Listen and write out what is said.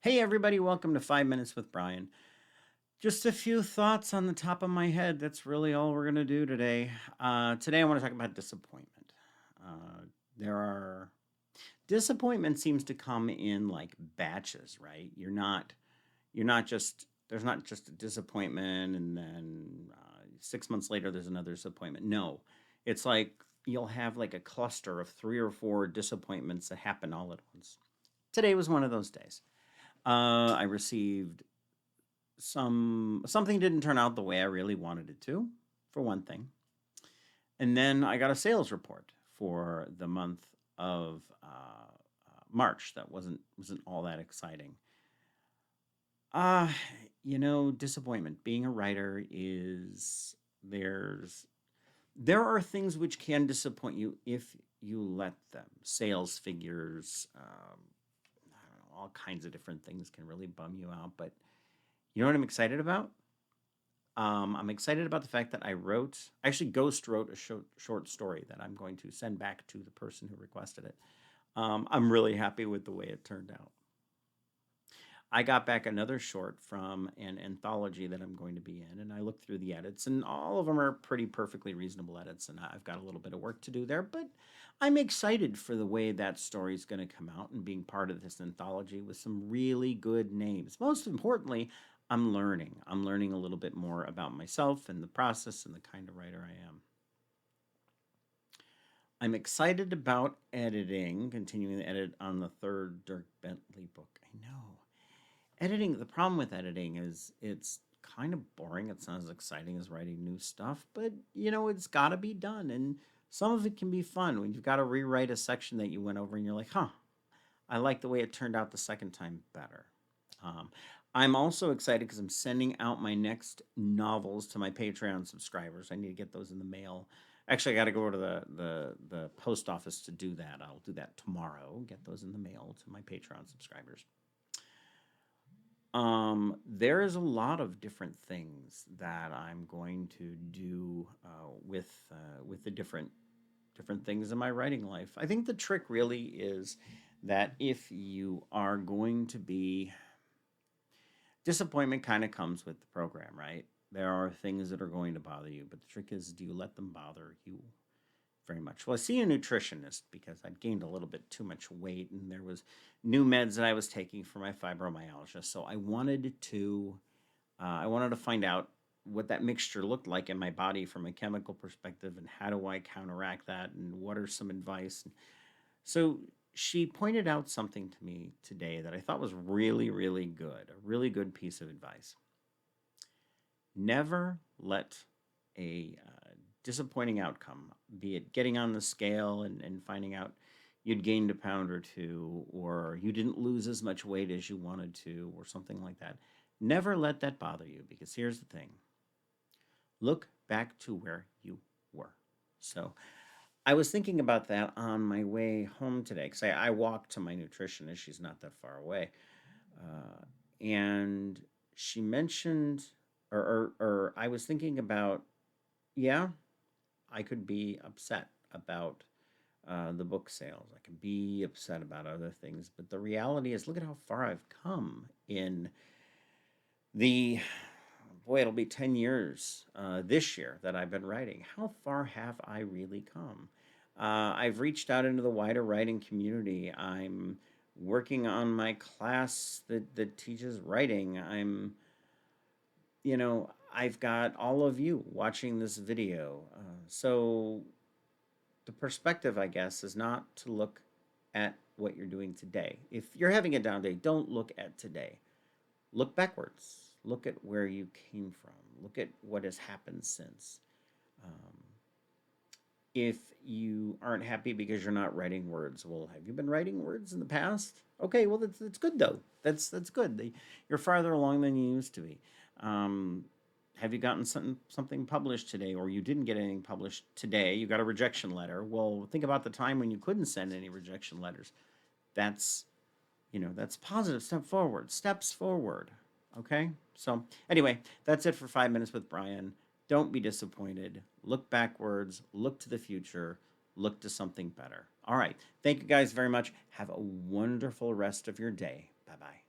Hey, everybody, welcome to 5 Minutes with Bryan. Just a few thoughts on the top of my head. That's really all we're going to do today. Today, I want to talk about disappointment. Uh, there are disappointment seems to come in like batches, right? You're not just, there's not just a disappointment and then 6 months later, there's another disappointment. No, it's like you'll have like a cluster of three or four disappointments that happen all at once. Today was one of those days. I received something didn't turn out the way I really wanted it to, for one thing. And then I got a sales report for the month of March that wasn't all that exciting. Uh, Disappointment. Being a writer is there's there are things which can disappoint you if you let them. Sales figures, I don't know, all kinds of different things can really bum you out. But you know what I'm excited about? I'm excited about the fact that I actually ghost wrote a short story that I'm going to send back to the person who requested it. I'm really happy with the way it turned out. I got back another short from an anthology that I'm going to be in, and I looked through the edits, and all of them are pretty perfectly reasonable edits, and I've got a little bit of work to do there, but I'm excited for the way that story's going to come out and being part of this anthology with some really good names. Most importantly, I'm learning. I'm learning a little bit more about myself and the process and the kind of writer I am. I'm excited about editing, continuing to edit on the third Dirk Bentley book. I know. The problem with editing is it's kind of boring. It's not as exciting as writing new stuff, but it's got to be done. And some of it can be fun when you've got to rewrite a section that you went over and you're like, huh, I like the way it turned out the second time better. Um, I'm also excited because I'm sending out my next novels to my Patreon subscribers. I need to get those in the mail. Actually, I got to go to the post office to do that. I'll do that tomorrow. Get those in the mail to my Patreon subscribers. There is a lot of different things that I'm going to do with the different things in my writing life. I think the trick really is that if you are going to be disappointment kind of comes with the program, right? There are things that are going to bother you, but the trick is, do you let them bother you very much? Well, I see a nutritionist because I'd gained a little bit too much weight, and there was new meds that I was taking for my fibromyalgia. So I wanted to find out what that mixture looked like in my body from a chemical perspective, and how do I counteract that, and what are some advice. So she pointed out something to me today that I thought was really, really good, a really good piece of advice. Never let a disappointing outcome, be it getting on the scale and finding out you'd gained a pound or two, or you didn't lose as much weight as you wanted to, or something like that. Never let that bother you, because here's the thing: look back to where you were. So I was thinking about that on my way home today because I walk to my nutritionist. She's not that far away. And she mentioned, or I was thinking about, yeah, I could be upset about the book sales. I could be upset about other things. But the reality is, look at how far I've come in the, boy, it'll be 10 years this year that I've been writing. How far have I really come? I've reached out into the wider writing community. I'm working on my class that teaches writing. I've got all of you watching this video. So the perspective, I guess, is not to look at what you're doing today. If you're having a down day, don't look at today. Look backwards. Look at where you came from. Look at what has happened since. Um, if you aren't happy because you're not writing words, well, have you been writing words in the past? Okay, well, that's good though. That's good. You're farther along than you used to be. Um, have you gotten something published today, or you didn't get anything published today? You got a rejection letter. Well, think about the time when you couldn't send any rejection letters. That's that's positive step forward, steps forward. Okay, so anyway, that's it for 5 minutes with Bryan. Don't be disappointed. Look backwards, look to the future, look to something better. All right, thank you guys very much. Have a wonderful rest of your day. Bye bye.